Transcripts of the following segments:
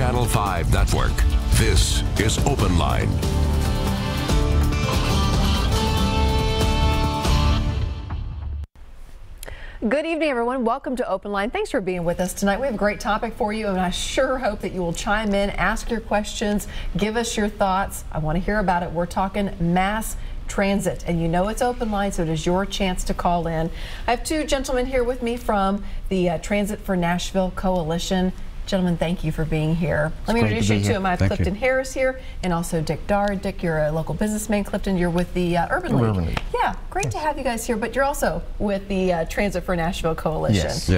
Channel 5 network. This is OpenLine. Good evening, everyone. Welcome to OpenLine. Thanks for being with us tonight. We have a great topic for you, and I sure hope that you will chime in, ask your questions, give us your thoughts. I want to hear about it. We're talking mass transit, and you know it's OpenLine, so it is your chance to call in. I have two gentlemen here with me from the Transit for Nashville Coalition. Gentlemen, thank you for being here. Let me introduce you to them. I have Clifton Harris here and also Dick Dard. Dick, you're a local businessman. Clifton, you're with the Urban League. Yeah, great to have you guys here, but you're also with the Transit for Nashville Coalition. Yes.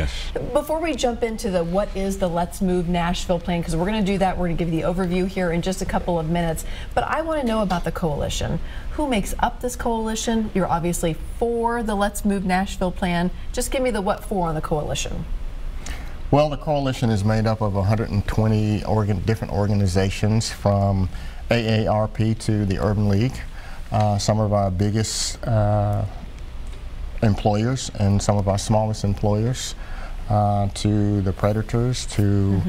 Before we jump into the what is the Let's Move Nashville plan, because we're going to do that, we're going to give you the overview here in just a couple of minutes, but I want to know about the coalition. Who makes up this coalition? You're obviously for the Let's Move Nashville plan. Just give me the what for on the coalition. Well, the coalition is made up of 120 different organizations, from AARP to the Urban League, some of our biggest employers and some of our smallest employers, to the Predators, to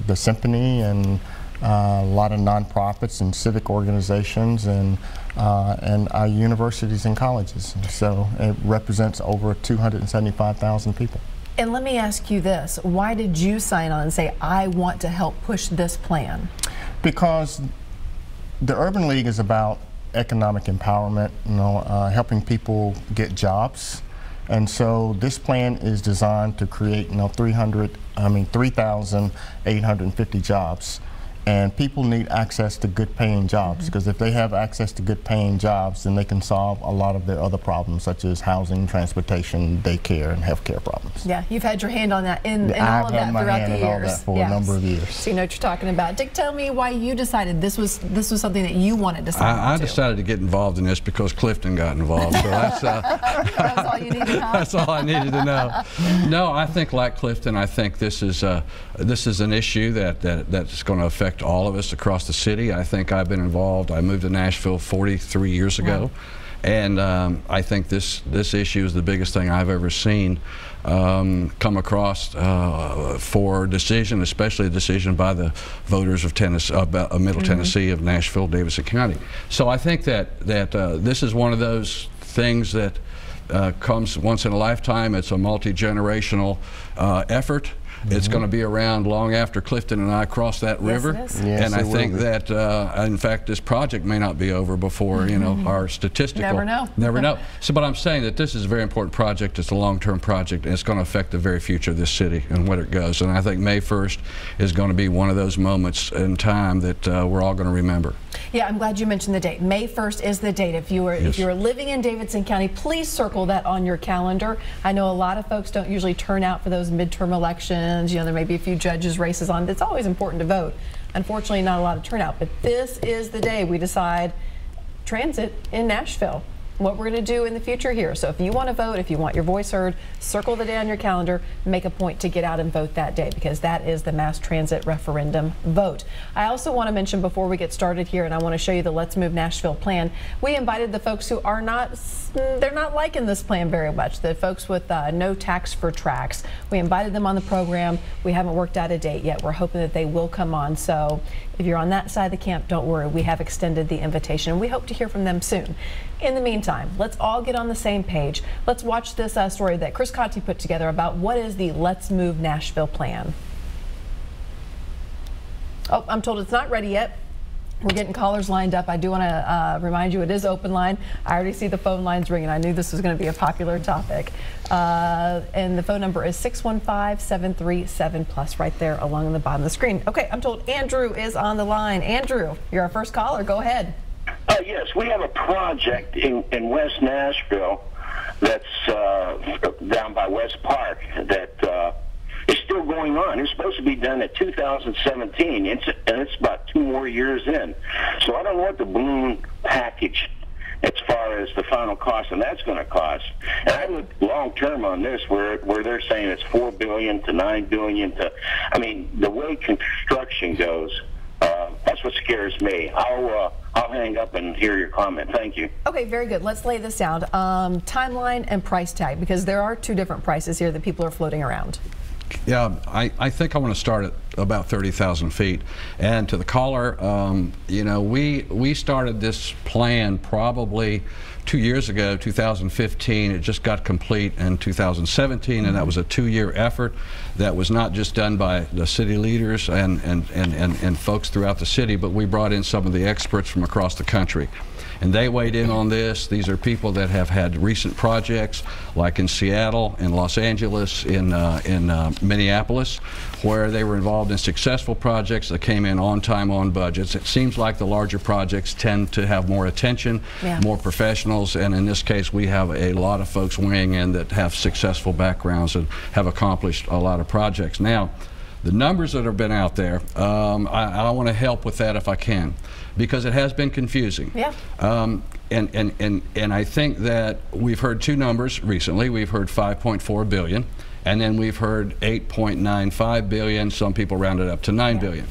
the Symphony, and a lot of nonprofits and civic organizations, and our universities and colleges. So it represents over 275,000 people. And let me ask you this, why did you sign on and say, I want to help push this plan? Because the Urban League is about economic empowerment, helping people get jobs. And so this plan is designed to create 3,850 jobs. And people need access to good paying jobs, because if they have access to good paying jobs, then they can solve a lot of their other problems, such as housing, transportation, daycare, and healthcare problems. Yeah, you've had your hand on that in all of that throughout the years. All that for a number of years. So you know what you're talking about. Dick, tell me why you decided this was something that you wanted to sign on to. I decided to get involved in this because Clifton got involved. So that's, that was all you needed to know? That's all I needed to know. No, I think like Clifton, I think this is an issue that's going to affect all of us across the city. I think I've been involved. I moved to Nashville 43 years ago, and I think this issue is the biggest thing I've ever seen come across for decision, especially a decision by the voters of Middle Tennessee, of Nashville, Davidson County. So I think that this is one of those things that comes once in a lifetime. It's a multi-generational effort. It's going to be around long after Clifton and I cross that river. Yes, and I think that, in fact, this project may not be over before, our statistical. Never know. Never know. So, but I'm saying that this is a very important project. It's a long-term project, and it's going to affect the very future of this city and where it goes. And I think May 1st is going to be one of those moments in time that we're all going to remember. Yeah, I'm glad you mentioned the date. May 1st is the date. If you are living in Davidson County, please circle that on your calendar. I know a lot of folks don't usually turn out for those midterm elections. There may be a few judges races on. It's always important to vote. Unfortunately, not a lot of turnout, but this is the day we decide transit in Nashville, what we're going to do in the future here. So if you want to vote, if you want your voice heard, circle the day on your calendar, make a point to get out and vote that day, because that is the mass transit referendum vote. I also want to mention before we get started here, and I want to show you the Let's Move Nashville plan, we invited the folks who are they're not liking this plan very much, the folks with no tax for tracks. We invited them on the program. We haven't worked out a date yet. We're hoping that they will come on. So if you're on that side of the camp, don't worry. We have extended the invitation. We hope to hear from them soon. In the meantime, let's all get on the same page. Let's watch this story that Chris Conti put together about what is the Let's Move Nashville plan. Oh, I'm told it's not ready yet. We're getting callers lined up. I do want to remind you it is OpenLine. I already see the phone lines ringing. I knew this was going to be a popular topic. And the phone number is 615-737+ right there along the bottom of the screen. Okay, I'm told Andrew is on the line. Andrew, you're our first caller. Go ahead. Yes, we have a project in West Nashville that's down by West Park that is still going on. It's supposed to be done in 2017, and it's about 2 more years in. So I don't know what the balloon package as far as the final cost, and that's going to cost. And I look long term on this, where they're saying it's $4 billion to $9 billion to. I mean, the way construction goes, that's what scares me. I'll hang up and hear your comment. Thank you. Okay, very good. Let's lay this out. Timeline and price tag, because there are 2 different prices here that people are floating around. Yeah, I think I want to start about 30,000 feet. And to the caller, you know, we started this plan probably 2 years ago, 2015. It just got complete in 2017, and that was a 2-year effort that was not just done by the city leaders and folks throughout the city, but we brought in some of the experts from across the country. And they weighed in on this. These are people that have had recent projects, like in Seattle, in Los Angeles, in Minneapolis, where they were involved in successful projects that came in on time, on budgets. It seems like the larger projects tend to have more attention, more professionals, and in this case, we have a lot of folks weighing in that have successful backgrounds and have accomplished a lot of projects. Now, the numbers that have been out there, I want to help with that if I can, because it has been confusing. Yeah. And I think that we've heard two numbers recently. We've heard 5.4 billion, and then we've heard 8.95 billion. Some people round it up to 9 billion.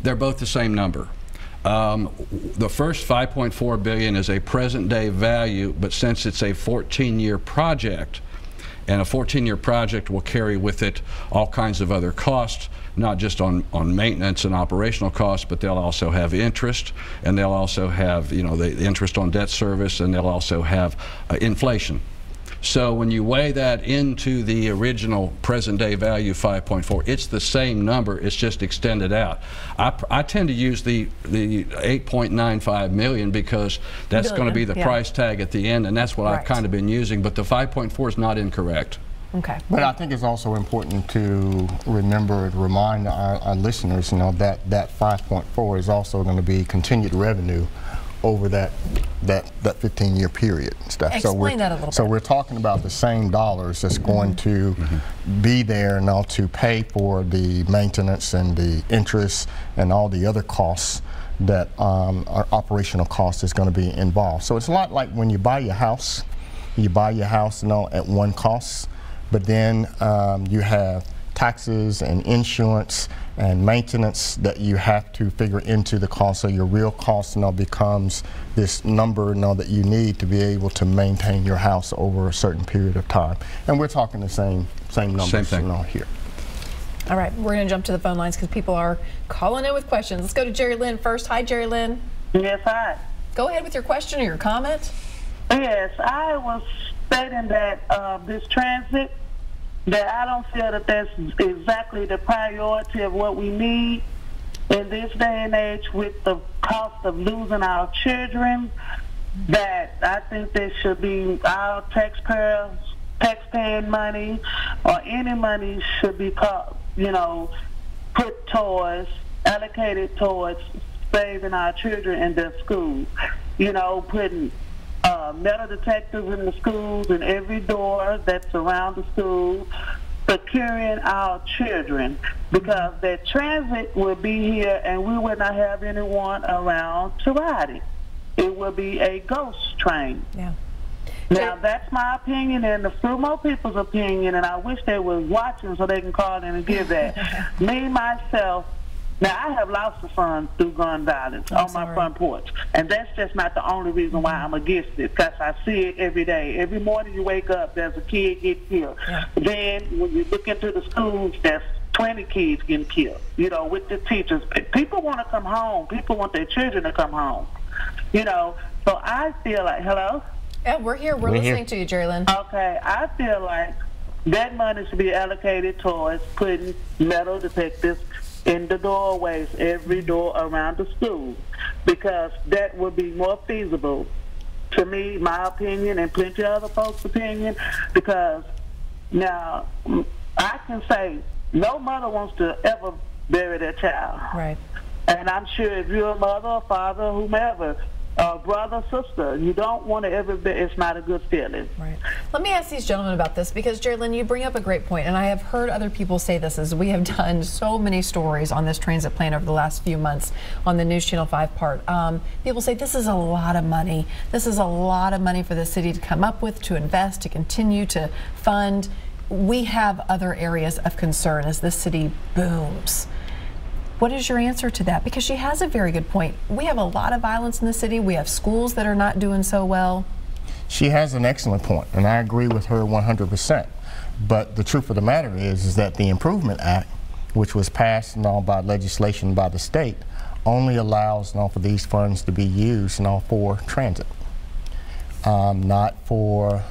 They're both the same number. The first 5.4 billion is a present day value, but since it's a 14-year project, and a 14-year project will carry with it all kinds of other costs, not just on maintenance and operational costs, but they'll also have interest, and they'll also have, you know, the interest on debt service, and they'll also have inflation. So when you weigh that into the original present day value 5.4, it's the same number, it's just extended out. I tend to use the 8.95 million because that's going to be the price tag at the end, and that's what I've kind of been using, but the 5.4 is not incorrect. Okay. But I think it's also important to remember, to remind our listeners, you know, that 5.4 is also going to be continued revenue over that 15-year period and stuff. Explain that a little bit. So we're talking about the same dollars that's going to be there now to pay for the maintenance and the interest and all the other costs that our operational cost is going to be involved. So it's a lot like when you buy your house, you know, at one cost, but then you have taxes and insurance and maintenance that you have to figure into the cost. So your real cost now becomes this number now that you need to be able to maintain your house over a certain period of time. And we're talking the same numbers here. All right, we're going to jump to the phone lines because people are calling in with questions. Let's go to Jerry Lynn first. Hi, Jerry Lynn. Yes, hi. Go ahead with your question or your comment. Yes, I was stating that this transit, that I don't feel that that's exactly the priority of what we need in this day and age with the cost of losing our children, that I think there should be our taxpaying money or any money should be, you know, put towards, allocated towards saving our children in their schools. You know, putting metal detectors in the schools and every door that's around the school, securing our children, because that transit will be here and we will not have anyone around to ride it. It will be a ghost train. Yeah. Now, that's my opinion and a few more people's opinion, and I wish they were watching so they can call in and give that. Me, myself, now I have lost a son through gun violence on my front porch, and that's just not the only reason why I'm against it, because I see it every day. Every morning you wake up, there's a kid get killed. Then when you look into the schools, there's 20 kids getting killed, you know, with the teachers. People want to come home. People want their children to come home, you know. So I feel like, hello? Yeah, we're here. We're listening to you, Jerry Lynn. Okay, I feel like that money should be allocated towards putting metal detectors in the doorways, every door around the school, because that would be more feasible to me, my opinion, and plenty of other folks' opinion, because now I can say no mother wants to ever bury their child. Right. And I'm sure if you're a mother or father, whomever, brother, sister, you don't want to ever be, it's not a good feeling. Right. Let me ask these gentlemen about this, because Jerry Lynn, you bring up a great point, and I have heard other people say this as we have done so many stories on this transit plan over the last few months on the News Channel 5 part. People say this is a lot of money. This is a lot of money for the city to come up with, to invest, to continue to fund. We have other areas of concern as this city booms. What is your answer to that? Because she has a very good point. We have a lot of violence in the city. We have schools that are not doing so well. She has an excellent point, and I agree with her 100%. But the truth of the matter is that the Improvement Act which was passed by legislation by the state, only allows for these funds to be used for transit. Not for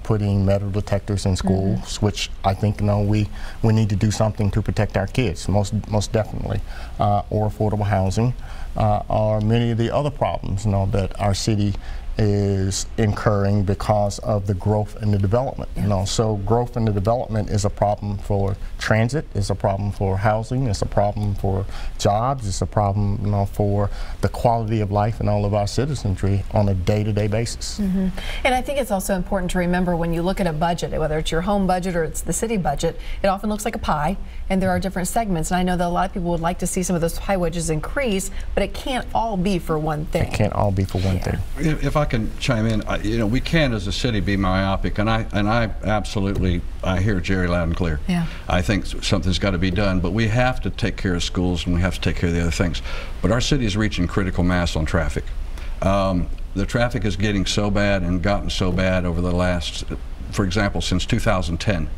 putting metal detectors in schools, which I think we need to do something to protect our kids, most definitely, or affordable housing, or many of the other problems that our city is incurring because of the growth and the development. So growth and the development is a problem for transit, it's a problem for housing, it's a problem for jobs, it's a problem for the quality of life in all of our citizenry on a day-to-day basis. And I think it's also important to remember when you look at a budget, whether it's your home budget or it's the city budget, it often looks like a pie, and there are different segments. And I know that a lot of people would like to see some of those pie wedges increase, but it can't all be for one thing. It can't all be for one thing. If I can chime in, we can't as a city be myopic, and I absolutely hear Jerry loud and clear. I think something's got to be done, but we have to take care of schools and we have to take care of the other things. But our city is reaching critical mass on traffic. The traffic is getting so bad and gotten so bad over the last, for example, since 2010.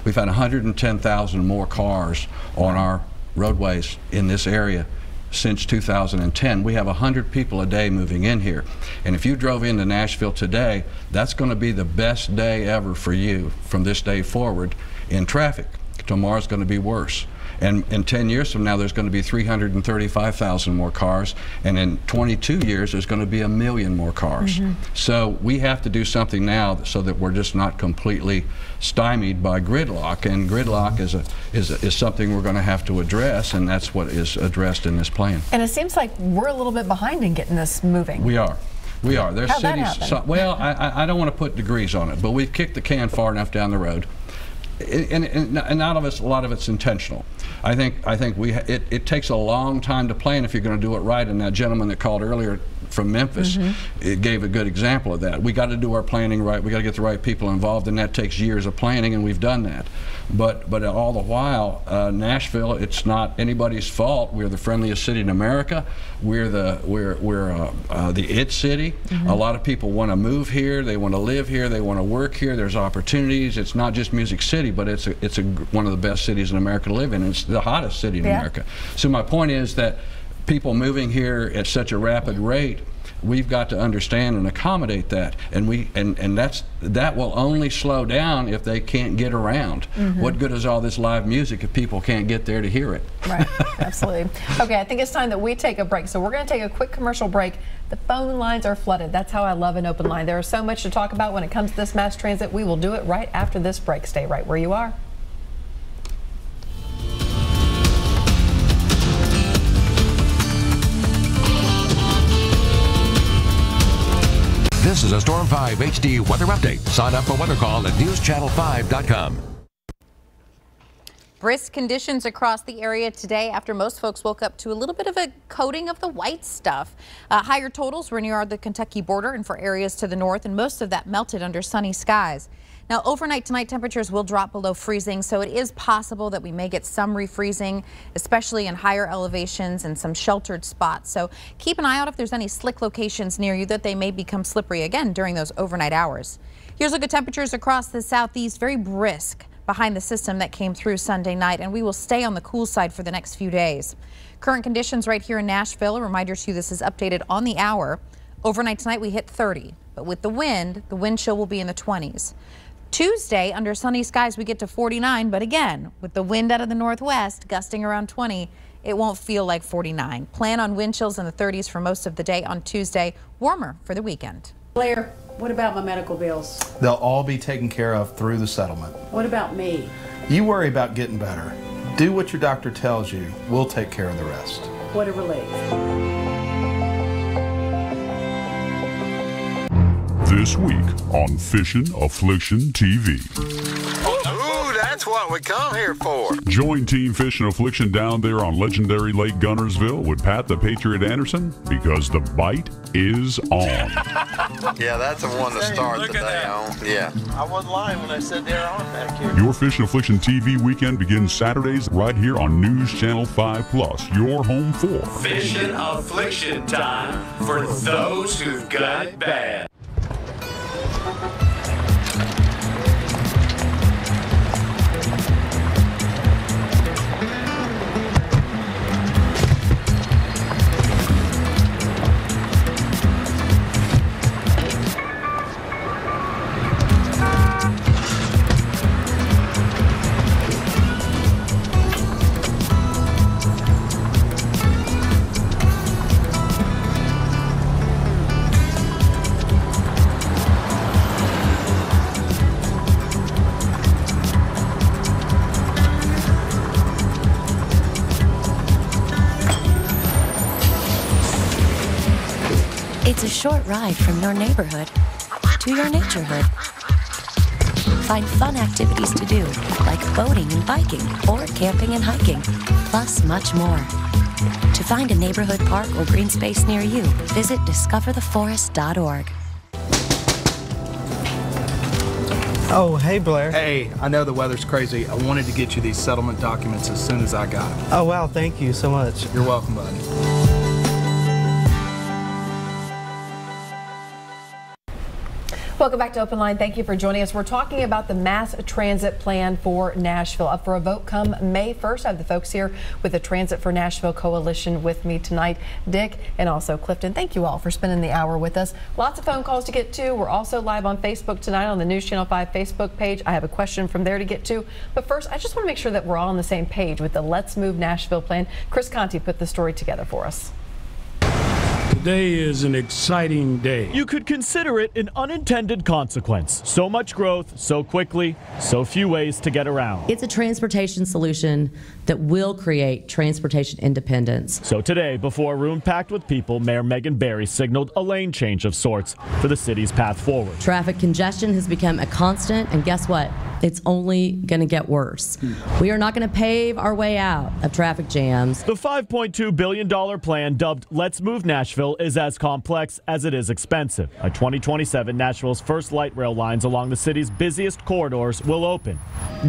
We've had 110,000 more cars on our roadways in this area since 2010. We have 100 people a day moving in here. And if you drove into Nashville today, that's going to be the best day ever for you from this day forward in traffic. Tomorrow's going to be worse. And in 10 years from now, there's going to be 335,000 more cars. And in 22 years, there's going to be 1 million more cars. So we have to do something now so that we're just not completely stymied by gridlock. And gridlock is something we're going to have to address, and that's what is addressed in this plan. And it seems like we're a little bit behind in getting this moving. We are. We are. There's How'd that cities. happen? Well, I don't want to put degrees on it, but we've kicked the can far enough down the road. And not of us, a lot of it's intentional. I think it takes a long time to plan if you're going to do it right. And that gentleman that called earlier from Memphis, it gave a good example of that. We got to do our planning right. We got to get the right people involved, and that takes years of planning, and we've done that. But all the while, Nashville, it's not anybody's fault. We're the friendliest city in America. We're the it city. A lot of people want to move here. They want to live here. They want to work here. There's opportunities. It's not just Music City, but it's one of the best cities in America to live in. It's the hottest city in America. So my point is that people moving here at such a rapid rate, we've got to understand and accommodate that, and that will only slow down if they can't get around. What good is all this live music if people can't get there to hear it? Right, absolutely. Okay, I think it's time that we take a break. So we're going to take a quick commercial break. The phone lines are flooded. That's how I love an open line. There is so much to talk about when it comes to this mass transit. We will do it right after this break. Stay right where you are. This is a Storm 5 HD weather update. Sign up for Weather Call at newschannel5.com. Brisk conditions across the area today after most folks woke up to a little bit of a coating of the white stuff. Higher totals were near the Kentucky border and for areas to the north, and most of that melted under sunny skies. Now, overnight tonight, temperatures will drop below freezing, so it is possible that we may get some refreezing, especially in higher elevations and some sheltered spots. So keep an eye out if there's any slick locations near you that they may become slippery again during those overnight hours. Here's a look at temperatures across the southeast, very brisk behind the system that came through Sunday night, and we will stay on the cool side for the next few days. Current conditions right here in Nashville. A reminder to you, this is updated on the hour. Overnight tonight we hit 30, but with the wind chill will be in the 20s. Tuesday, under sunny skies, we get to 49, but again, with the wind out of the northwest gusting around 20, it won't feel like 49. Plan on wind chills in the 30s for most of the day on Tuesday, warmer for the weekend. Blair, what about my medical bills? They'll all be taken care of through the settlement. What about me? You worry about getting better. Do what your doctor tells you. We'll take care of the rest. What a relief. This week on Fishin' Affliction TV. Ooh, that's what we come here for. Join Team Fishin' Affliction down there on legendary Lake Gunnersville with Pat the Patriot Anderson, because the bite is on. Yeah, that's the one to start the day on. Yeah. I wasn't lying when I said they're on back here. Your Fishin' Affliction TV weekend begins Saturdays right here on News Channel 5 Plus, your home for Fishin' Affliction time for those who've got it bad. It's a short ride from your neighborhood to your naturehood. Find fun activities to do, like boating and biking, or camping and hiking, plus much more. To find a neighborhood park or green space near you, visit discovertheforest.org. Oh, hey, Blair. Hey, I know the weather's crazy. I wanted to get you these settlement documents as soon as I got them. Oh, wow, thank you so much. You're welcome, buddy. Welcome back to OpenLine. Thank you for joining us. We're talking about the mass transit plan for Nashville. Up for a vote come May 1st. I have the folks here with the Transit for Nashville Coalition with me tonight, Dick and also Clifton. Thank you all for spending the hour with us. Lots of phone calls to get to. We're also live on Facebook tonight on the News Channel 5 Facebook page. I have a question from there to get to. But first, I just want to make sure that we're all on the same page with the Let's Move Nashville plan. Chris Conti put the story together for us. Today is an exciting day. You could consider it an unintended consequence. So much growth, so quickly, so few ways to get around. It's a transportation solution that will create transportation independence. So today, before a room packed with people, Mayor Megan Barry signaled a lane change of sorts for the city's path forward. Traffic congestion has become a constant, and guess what? It's only going to get worse. We are not going to pave our way out of traffic jams. The $5.2 billion plan, dubbed Let's Move Nashville, is as complex as it is expensive. By 2027, Nashville's first light rail lines along the city's busiest corridors will open.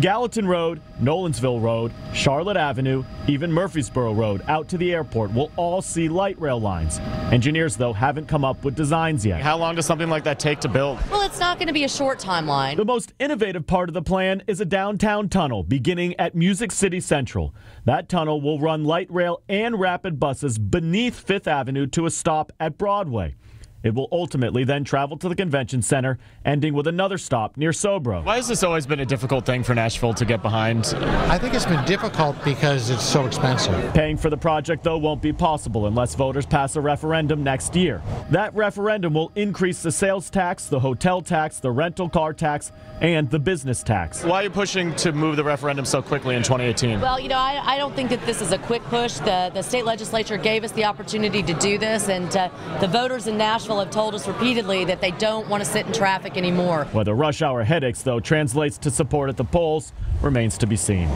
Gallatin Road, Nolensville Road, Charlotte Avenue, even Murfreesboro Road out to the airport will all see light rail lines. Engineers, though, haven't come up with designs yet. How long does something like that take to build? Well, it's not going to be a short timeline. The most innovative part of the plan is a downtown tunnel beginning at Music City Central. That tunnel will run light rail and rapid buses beneath Fifth Avenue to a stop at Broadway. It will ultimately then travel to the convention center, ending with another stop near Sobro. Why has this always been a difficult thing for Nashville to get behind? I think it's been difficult because it's so expensive. Paying for the project, though, won't be possible unless voters pass a referendum next year. That referendum will increase the sales tax, the hotel tax, the rental car tax, and the business tax. Why are you pushing to move the referendum so quickly in 2018? Well, you know, I don't think that this is a quick push. The state legislature gave us the opportunity to do this, and the voters in Nashville have told us repeatedly that they don't want to sit in traffic anymore. Whether rush hour headaches, though, translates to support at the polls remains to be seen.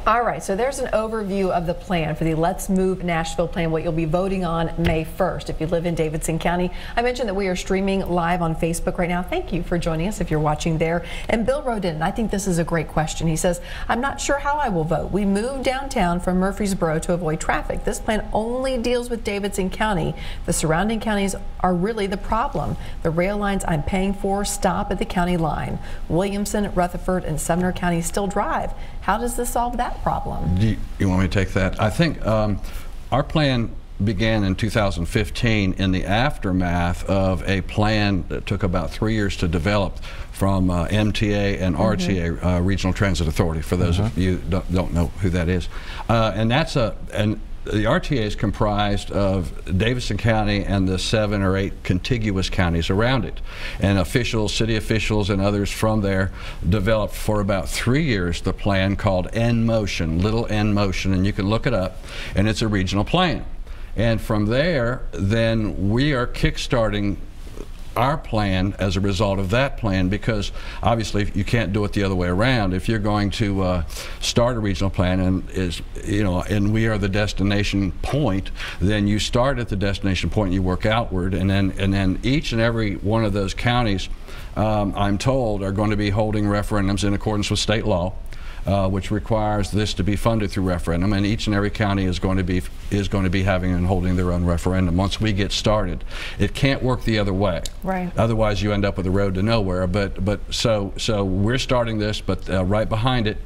All right, so there's an overview of the plan for the Let's Move Nashville plan, what you'll be voting on May 1st if you live in Davidson County. I mentioned that we are streaming live on Facebook right now. Thank you for joining us if you're watching there. And Bill wrote in, and I think this is a great question. He says, I'm not sure how I will vote. We moved downtown from Murfreesboro to avoid traffic. This plan only deals with Davidson County. The surrounding counties are really the problem. The rail lines I'm paying for stop at the county line. Williamson, Rutherford, and Sumner counties still drive. How does this solve that problem? You want me to take that? I think our plan began in 2015 in the aftermath of a plan that took about 3 years to develop from MTA and RTA, Regional Transit Authority, for those of you who don't know who that is. The RTA is comprised of Davidson County and the 7 or 8 contiguous counties around it. And officials, city officials and others from there developed for about 3 years the plan called N Motion, Little N Motion, and you can look it up, and it's a regional plan. And from there, then we are kickstarting our plan as a result of that plan, because obviously you can't do it the other way around. If you're going to start a regional plan and we are the destination point, then you start at the destination point and you work outward, and then each and every one of those counties, I'm told, are going to be holding referendums in accordance with state law. Which requires this to be funded through referendum, and each and every county is going to be having and holding their own referendum once we get started. It can't work the other way. Right. Otherwise, you end up with a road to nowhere. So we're starting this, but right behind it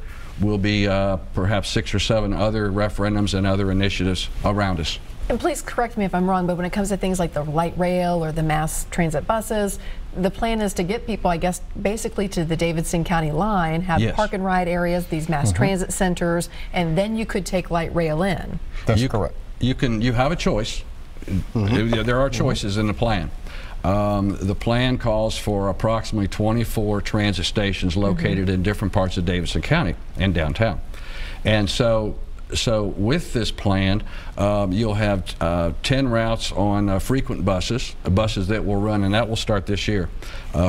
will be perhaps 6 or 7 other referendums and other initiatives around us. And please correct me if I'm wrong, but when it comes to things like the light rail or the mass transit buses, the plan is to get people, I guess, basically to the Davidson County line, have park and ride areas, these mass transit centers, and then you could take light rail in. That's correct. You have a choice. There are choices in the plan. The plan calls for approximately 24 transit stations located in different parts of Davidson County and downtown. And so So with this plan, you'll have 10 routes on frequent buses that will run, and that will start this year.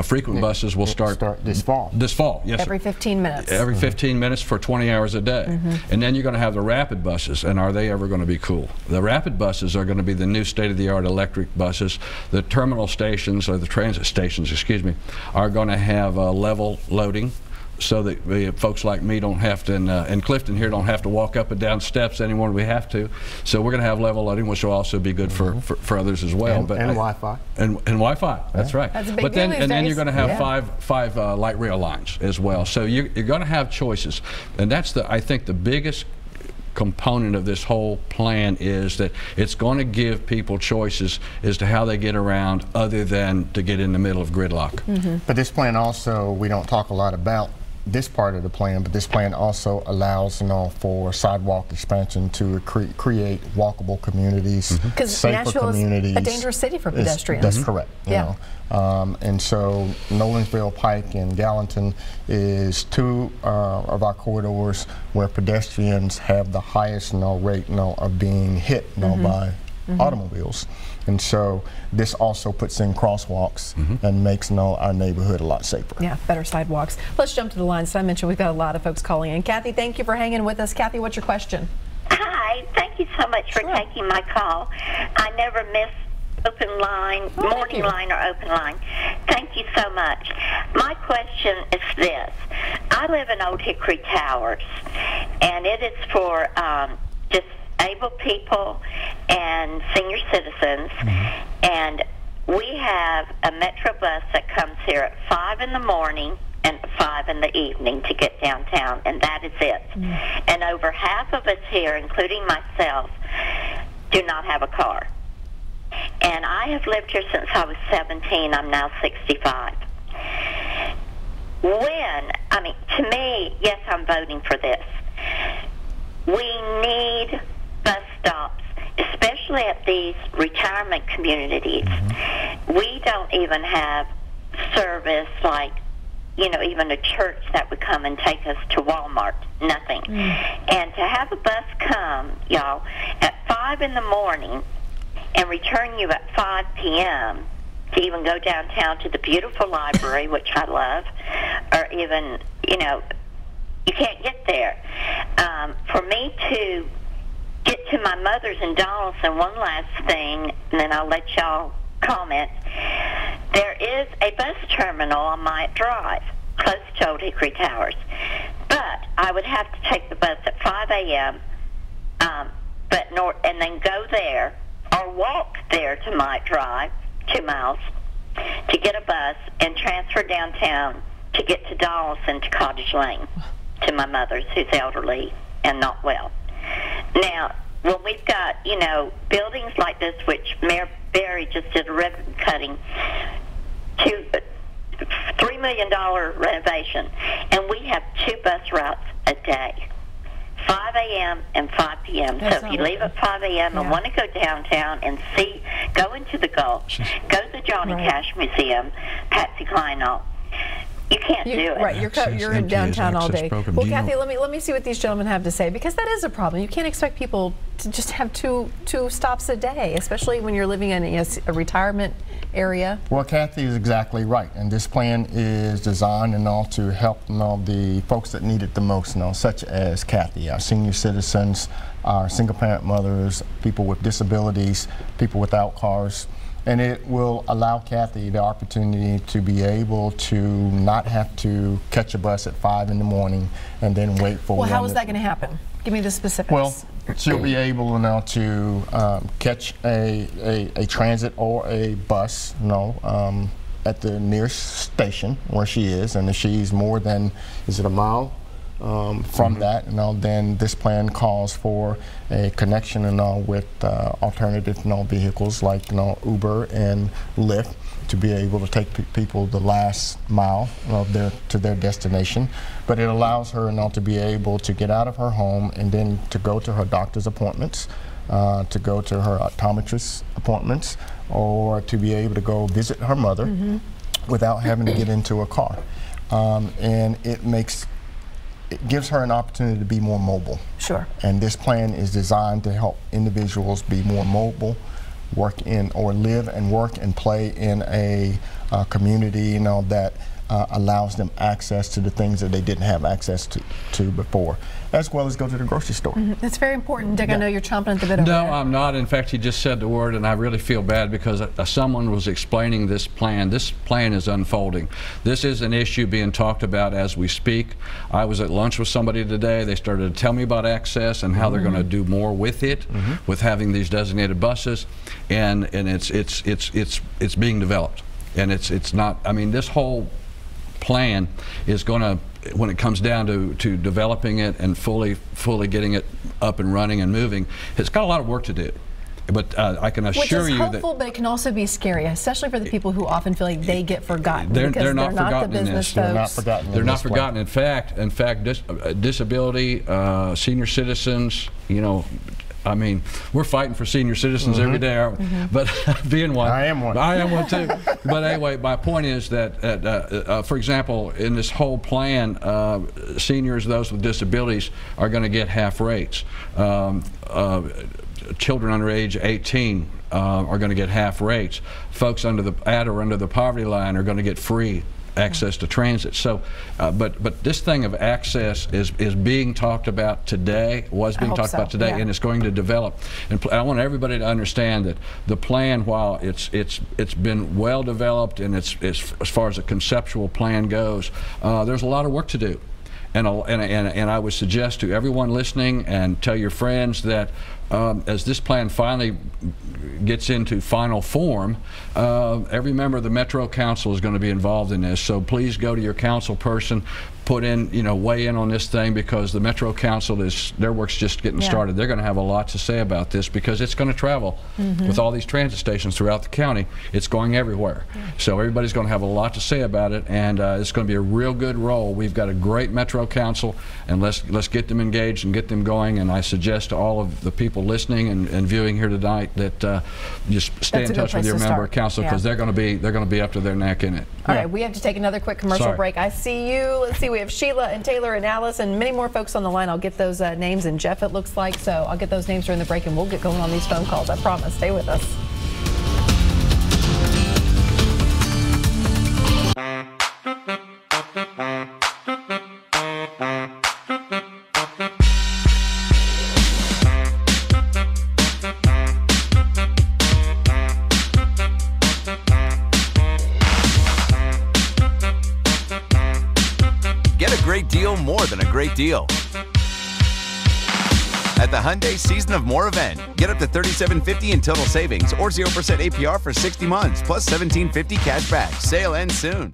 Frequent buses will start this fall. This fall, yes. Every 15 minutes. Every 15 minutes for 20 hours a day. And then you're going to have the rapid buses, and are they ever going to be cool? The rapid buses are going to be the new state-of-the-art electric buses. The terminal stations, or the transit stations, excuse me, are going to have level loading, so that folks like me don't have to, and Clifton here, don't have to walk up and down steps anymore. We have to. So we're going to have level loading, which will also be good for others as well. And Wi-Fi. And Wi-Fi. That's right. That's a big but then, deal and then these you're going to days. have five light rail lines as well. So you're going to have choices, and that's I think the biggest component of this whole plan is that it's going to give people choices as to how they get around, other than to get in the middle of gridlock. But this plan also, we don't talk a lot about this part of the plan, but this plan also allows, for sidewalk expansion to create walkable communities, because safer Nashville communities. is a dangerous city for pedestrians. That's correct. You know. And so Nolensville, Pike, and Gallatin is two of our corridors where pedestrians have the highest rate of being hit by automobiles. And so this also puts in crosswalks and makes our neighborhood a lot safer. Yeah, better sidewalks. Let's jump to the lines. So I mentioned we've got a lot of folks calling in. Kathy, thank you for hanging with us. Kathy, what's your question? Hi, thank you so much for taking my call. I never miss OpenLine, Morning Line or OpenLine. Thank you so much. My question is this. I live in Old Hickory Towers, and it is for disabled people and senior citizens, and we have a Metro bus that comes here at 5 in the morning and 5 in the evening to get downtown, and that is it. And over half of us here, including myself, do not have a car. And I have lived here since I was 17. I'm now 65. To me, yes, I'm voting for this. We need bus stops, especially at these retirement communities. We don't even have service like, even a church that would come and take us to Walmart. Nothing. And to have a bus come, y'all, at 5 in the morning and return you at 5 p.m. to even go downtown to the beautiful library, which I love, or even, you can't get there. For me to get to my mother's in Donaldson, one last thing, and then I'll let y'all comment. There is a bus terminal on Myatt Drive, close to Old Hickory Towers. But I would have to take the bus at 5 a.m., and then go there, or walk there to Myatt Drive, 2 miles, to get a bus and transfer downtown to get to Donaldson to Cottage Lane, to my mother's, who's elderly and not well. Now, when we've got, buildings like this, which Mayor Berry just did a ribbon cutting, $3 million renovation, and we have 2 bus routes a day, 5 a.m. and 5 p.m. So if you leave at 5 a.m. and want to go downtown and go into the Gulch, go to the Johnny Cash Museum, Patsy Cline, you can't do it. Right, you're in downtown all day. Well, Kathy, let me see what these gentlemen have to say, because that is a problem. You can't expect people to just have two stops a day, especially when you're living in a retirement area. Well, Kathy is exactly right, and this plan is designed to help the folks that need it the most, such as Kathy, our senior citizens, our single-parent mothers, people with disabilities, people without cars. And it will allow Kathy the opportunity to be able to not have to catch a bus at 5 in the morning and then wait for Well, how is that going to happen? Give me the specifics. Well, she'll be able now to catch a transit or a bus, at the nearest station where she is, and if she's more than, is it a mile from that, then this plan calls for a connection with alternative vehicles like Uber and Lyft to be able to take people the last mile to their destination. But it allows her to be able to get out of her home and then to go to her doctor's appointments, to go to her optometrist appointments, or to be able to go visit her mother without having to get into a car. And it makes it gives her an opportunity to be more mobile. Sure. And this plan is designed to help individuals be more mobile, work in or live and work and play in a community, that allows them access to the things that they didn't have access to before, as well as go to the grocery store. That's very important. Dick, I know you're chomping at the bit over No, there. I'm not. In fact, he just said the word, and I really feel bad because someone was explaining this plan. This plan is unfolding. This is an issue being talked about as we speak. I was at lunch with somebody today. They started to tell me about access and how they're going to do more with it, with having these designated buses, and it's being developed, and it's not. I mean, this whole plan is going to, when it comes down to developing it and fully getting it up and running and moving, it's got a lot of work to do. But I can assure you that... Which is hopeful, but it can also be scary, especially for the people who often feel like they get forgotten. They're not forgotten in this. They're not forgotten. They're not forgotten. In fact, disability, senior citizens, I mean, we're fighting for senior citizens every day, aren't we? But being one. I am one. I am one too. But anyway, my point is that, for example, in this whole plan, seniors, those with disabilities, are going to get half rates. Children under age 18 are going to get half rates. Folks under the poverty line are going to get free access to transit. So, but this thing of access is being talked about today, and it's going to develop. And I want everybody to understand that the plan, while it's been well developed and it's as far as a conceptual plan goes, there's a lot of work to do. And I would suggest to everyone listening and tell your friends that as this plan finally gets into final form, every member of the Metro Council is going to be involved in this. So please go to your council person, weigh in on this thing, because the Metro Council their work's just getting started. They're going to have a lot to say about this because it's going to travel with all these transit stations throughout the county. It's going everywhere. So everybody's going to have a lot to say about it, and it's going to be a real good role. We've got a great Metro Council, and let's get them engaged and get them going. And I suggest to all of the people listening and viewing here tonight that just stay in touch with your member council, because they're going to be up to their neck in it. All right, we have to take another quick commercial break. I see you. Let's see, we have Sheila and Taylor and Alice and many more folks on the line. I'll get those names, and Jeff, it looks like, so I'll get those names during the break, and we'll get going on these phone calls. I promise. Stay with us. More than a great deal at the Hyundai Season of More event. Get up to $3,750 in total savings or 0% APR for 60 months plus $1,750 cash back. Sale ends soon.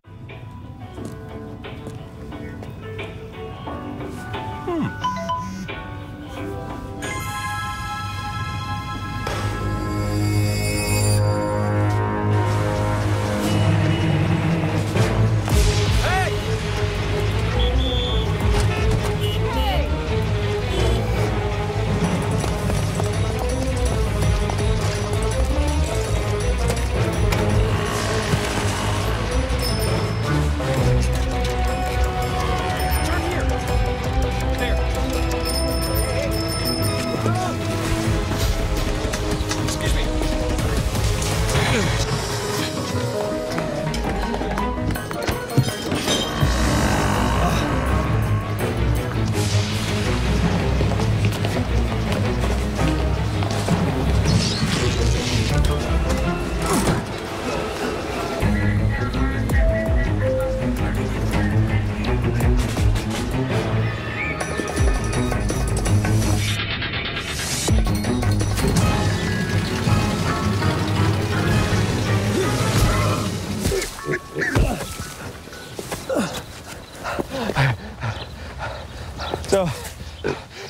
So,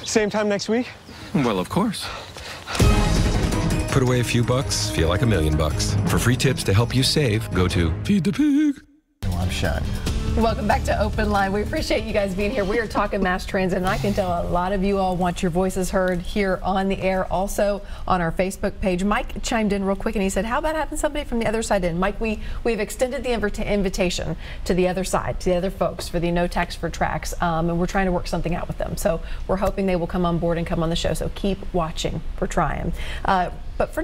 same time next week? Well, of course. Put away a few bucks, feel like $1,000,000. For free tips to help you save, go to Feed the Pig. I'm Shine. Welcome back to Open Line. We appreciate you guys being here. We are talking mass transit, and I can tell a lot of you all want your voices heard here on the air, also on our Facebook page. Mike chimed in real quick, and he said, how about having somebody from the other side in? Mike, we've extended the invitation to the other side, to the other folks for the No Tax for Tracks, and we're trying to work something out with them. So we're hoping they will come on board and come on the show, so keep watching. We're trying. But for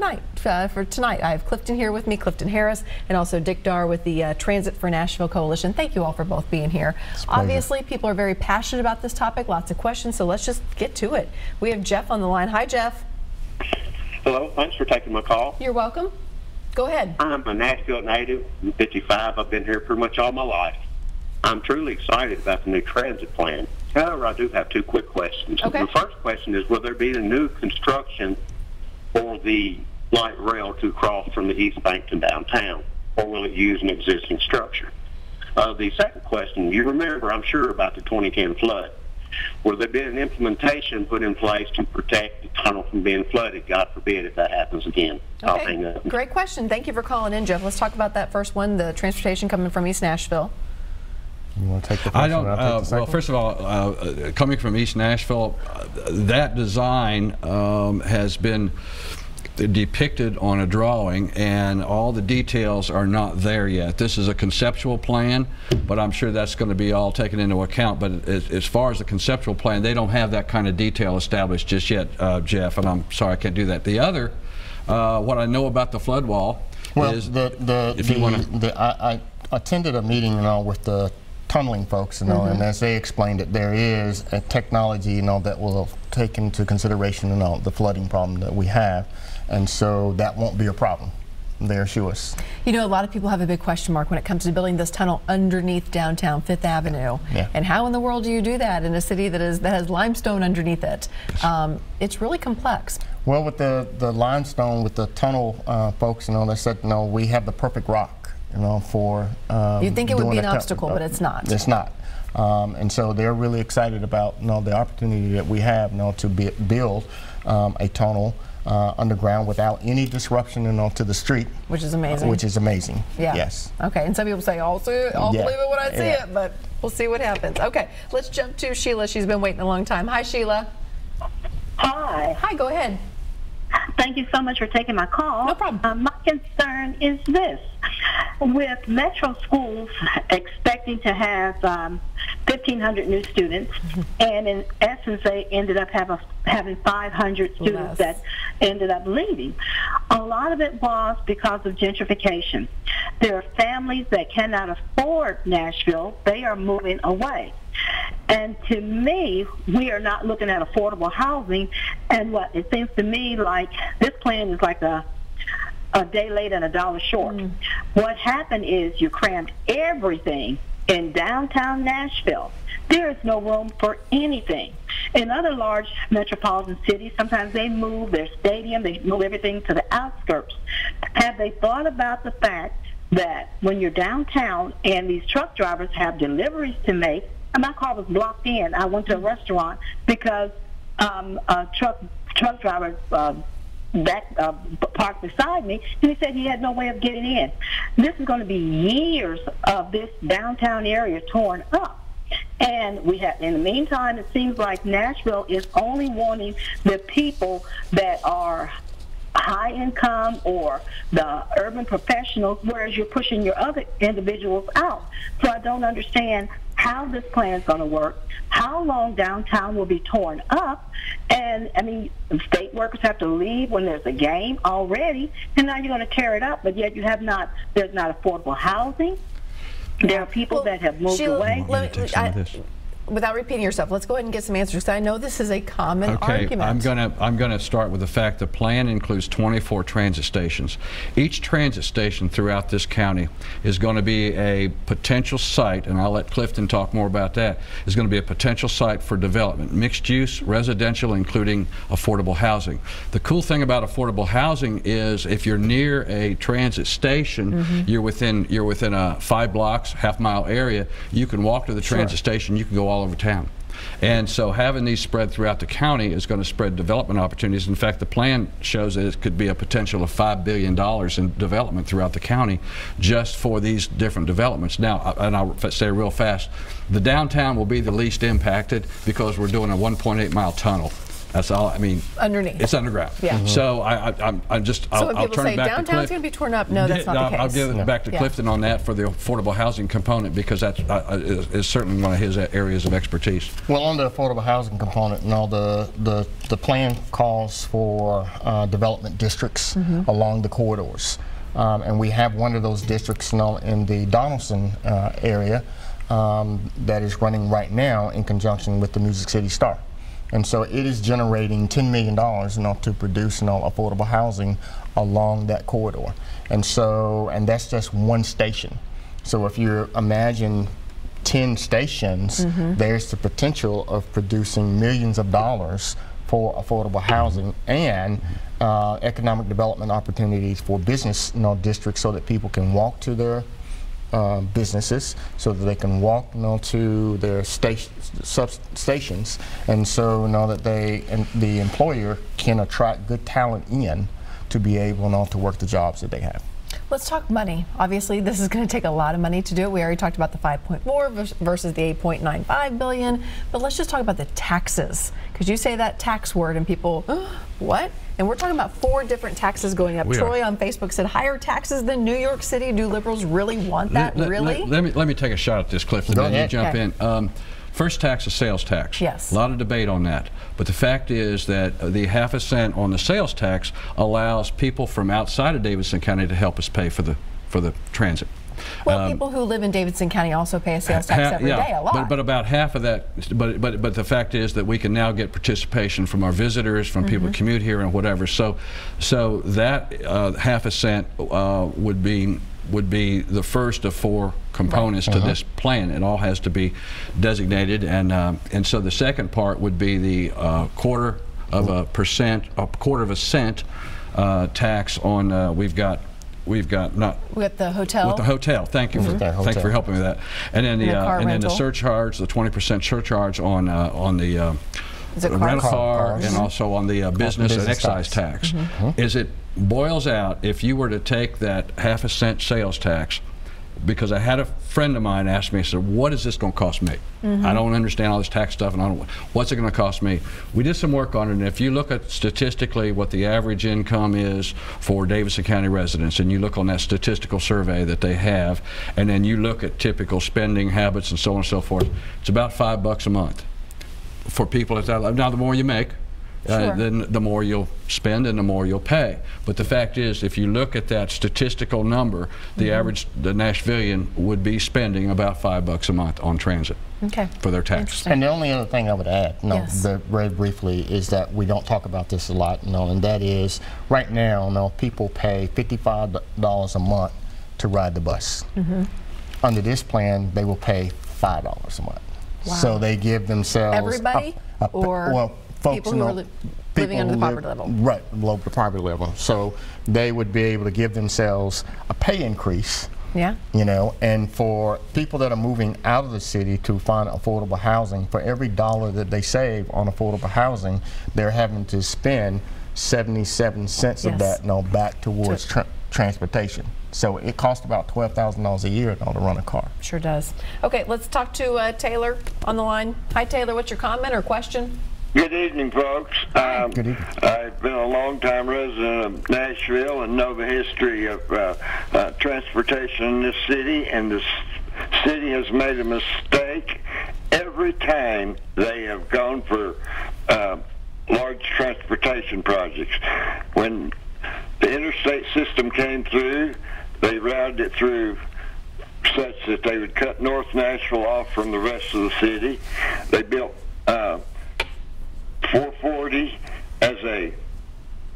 tonight, I have Clifton here with me, Clifton Harris, and also Dick Dar with the Transit for Nashville Coalition. Thank you all for both being here. Obviously, people are very passionate about this topic, lots of questions, so let's just get to it. We have Jeff on the line. Hi, Jeff. Hello, thanks for taking my call. You're welcome. Go ahead. I'm a Nashville native. I'm 55. I've been here pretty much all my life. I'm truly excited about the new transit plan. However, I do have two quick questions. Okay. The first question is, will there be a new construction for the light rail to cross from the East Bank to downtown, or will it use an existing structure? The second question, you remember, I'm sure, about the 2010 flood. Will there be an implementation put in place to protect the tunnel from being flooded, God forbid, if that happens again? I'll hang up. Great question. Thank you for calling in, Jeff. Let's talk about that first one, the transportation coming from East Nashville. You want to take the first one? Well, first of all, coming from East Nashville, that design has been depicted on a drawing, and all the details are not there yet. This is a conceptual plan, but I'm sure that's going to be all taken into account. But as far as the conceptual plan, they don't have that kind of detail established just yet, Jeff, and I'm sorry I can't do that. The other, what I know about the flood wall is, I attended a meeting, with the tunneling folks, and as they explained it, there is a technology, that will take into consideration, the flooding problem that we have, and so that won't be a problem. They assure us. A lot of people have a big question mark when it comes to building this tunnel underneath downtown Fifth Avenue. Yeah. And how in the world do you do that in a city that has limestone underneath it? It's really complex. Well, with the limestone, with the tunnel folks, they said, we have the perfect rock. For you'd think it would be an obstacle, but it's not. It's not, and so they're really excited about the opportunity that we have to build a tunnel underground without any disruption to the street, which is amazing. Which is amazing. Yeah. Yes. Okay. And some people say, I'll believe it when I see it, but we'll see what happens. Okay. Let's jump to Sheila. She's been waiting a long time. Hi, Sheila. Hi. Hi. Go ahead. Thank you so much for taking my call. No problem. My concern is this. With metro schools expecting to have 1,500 new students, and in essence they ended up having 500 students that ended up leaving. A lot of it was because of gentrification. There are families that cannot afford Nashville. They are moving away. And to me, we are not looking at affordable housing, and what it seems to me like this plan is like a day late and a dollar short. What happened is you crammed everything in downtown Nashville. There is no room for anything. In other large metropolitan cities, sometimes they move their stadium, they move everything to the outskirts. Have they thought about the fact that when you're downtown and these truck drivers have deliveries to make, and my car was blocked in. I went to a restaurant because a truck driver parked beside me, and he said he had no way of getting in. This is going to be years of this downtown area torn up. And we have, in the meantime, it seems like Nashville is only wanting the people that are high income or the urban professionals, whereas you're pushing your other individuals out. So I don't understand how this plan is going to work, how long downtown will be torn up, and I mean, state workers have to leave when there's a game already, and now you're going to tear it up, but yet you have not, there's not affordable housing. There are people that have moved away. Without repeating yourself, let's go ahead and get some answers, because I know this is a common argument. I'm gonna start with the fact the plan includes 24 transit stations. Each transit station throughout this county is going to be a potential site, and I'll let Clifton talk more about that, is going to be a potential site for development, mixed use, residential, including affordable housing. The cool thing about affordable housing is if you're near a transit station, you're within a 5 blocks, half-mile area, you can walk to the transit station, you can go all over town. And so having these spread throughout the county is going to spread development opportunities. In fact, the plan shows that it could be a potential of $5 billion in development throughout the county just for these different developments. Now, and I'll say real fast, the downtown will be the least impacted because we're doing a 1.8-mile tunnel. That's all. I mean, underneath. It's underground. Yeah. So I'm just. So I'll when people turn say it back to downtown's Cliff. going to be torn up, no, that's not the case. I'll give it back to Clifton on that for the affordable housing component, because that is certainly one of his areas of expertise. Well, on the affordable housing component, the plan calls for development districts along the corridors, and we have one of those districts in the Donaldson area that is running right now in conjunction with the Music City Star. And so it is generating $10 million to produce affordable housing along that corridor. And so, and that's just one station. So if you imagine 10 stations, there's the potential of producing millions of dollars for affordable housing and economic development opportunities for business districts, so that people can walk to their businesses, so that they can walk to their substations, and so that the employer can attract good talent in to be able to work the jobs that they have. Let's talk money. Obviously, this is going to take a lot of money to do it. We already talked about the 5.4 versus the 8.95 billion, but let's just talk about the taxes, because you say that tax word and people, what? And we're talking about 4 different taxes going up. Troy on Facebook said, higher taxes than New York City. Do liberals really want that? Really? Let me take a shot at this, Clifton, and then you jump in. First tax is sales tax. Yes. A lot of debate on that. But the fact is that the ½ cent on the sales tax allows people from outside of Davidson County to help us pay for the transit. Well, people who live in Davidson County also pay a sales tax every day, a lot. But about half of that, but the fact is that we can now get participation from our visitors, from people who commute here and whatever. So that ½ cent would be the first of 4 components to this plan. It all has to be designated, and so the second part would be the quarter of a cent tax on we've got the hotel. With the hotel, thank you for helping me with that. And then the surcharge, the 20% surcharge on the rental car, and also on the business and excise tax. Is it boils out, if you were to take that ½ cent sales tax, because I had a friend of mine ask me, I said, what is this going to cost me? I don't understand all this tax stuff, and what's it going to cost me? We did some work on it, and if you look at statistically what the average income is for Davidson County residents, and you look on that statistical survey that they have, and then you look at typical spending habits and so on and so forth, it's about $5 a month for people. Now the more you make, then the more you'll spend and the more you'll pay. But the fact is, if you look at that statistical number, the average Nashvillian would be spending about $5 a month on transit for their tax. And the only other thing I would add, very briefly, is that we don't talk about this a lot, and that is, right now, people pay $55 a month to ride the bus. Under this plan, they will pay $5 a month. Wow. So they give themselves everybody, or folks people who are living under the poverty level. Right, below the poverty level. So they would be able to give themselves a pay increase. And for people that are moving out of the city to find affordable housing, for every $1 that they save on affordable housing, they're having to spend 77 cents of that back towards transportation. So it costs about $12,000 a year to run a car. Sure does. Okay, let's talk to Taylor on the line. Hi, Taylor. What's your comment or question? Good evening, folks. Good evening. I've been a long-time resident of Nashville and know the history of transportation in this city, and the city has made a mistake every time they have gone for large transportation projects. When the interstate system came through, they routed it through such that they would cut North Nashville off from the rest of the city. They built 440 as a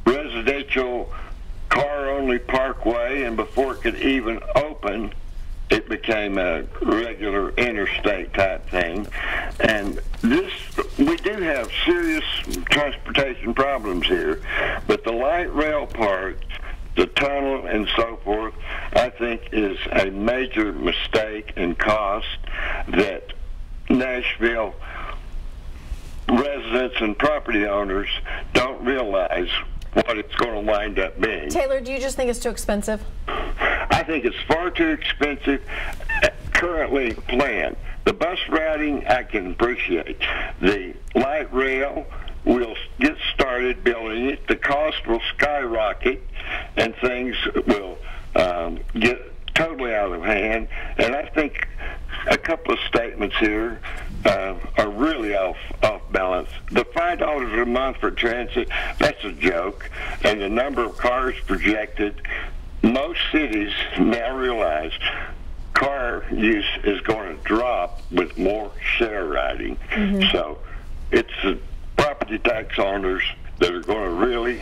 residential car-only parkway, and before it could even open, it became a regular interstate type thing. And we do have serious transportation problems here, but the light rail part, the tunnel and so forth, I think is a major mistake and cost that Nashville residents and property owners don't realize what it's going to wind up being. Taylor, do you just think it's too expensive? I think it's far too expensive currently planned. The bus routing, I can appreciate. The light rail, we'll get started building it. The cost will skyrocket, and things will get totally out of hand. And I think a couple of statements here are really off balance. The $5 a month for transit, that's a joke. And the number of cars projected, most cities now realize car use is going to drop with more share riding. So it's the property tax owners that are going to really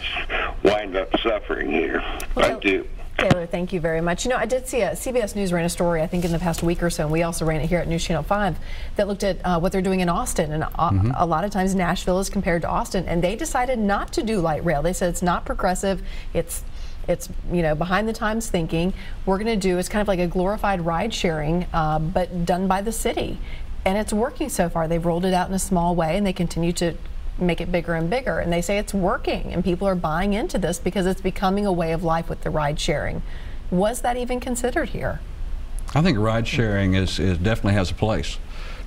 wind up suffering here. Thank you. Taylor, thank you very much. You know, I did see CBS News ran a story, I think, in the past week or so, and we also ran it here at News Channel 5, that looked at what they're doing in Austin. And a lot of times Nashville is compared to Austin, and they decided not to do light rail. They said it's not progressive. It's you know, behind the times thinking. We're going to do, it's kind of like a glorified ride sharing, but done by the city. And it's working so far. They've rolled it out in a small way, and they continue to make it bigger and bigger, and they say it's working, and people are buying into this because it's becoming a way of life with the ride sharing. Was that even considered here? I think ride sharing is definitely has a place.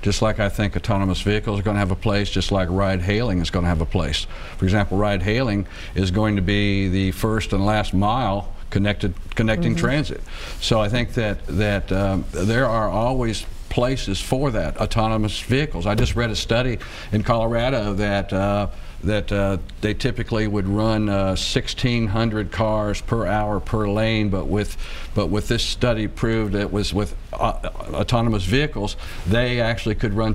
Just like I think autonomous vehicles are going to have a place, just like ride hailing is going to have a place. For example, ride hailing is going to be the first and last mile connecting transit. So I think that there are always places for that, autonomous vehicles. I just read a study in Colorado that they typically would run 1,600 cars per hour per lane, but with this study proved that was with autonomous vehicles, they actually could run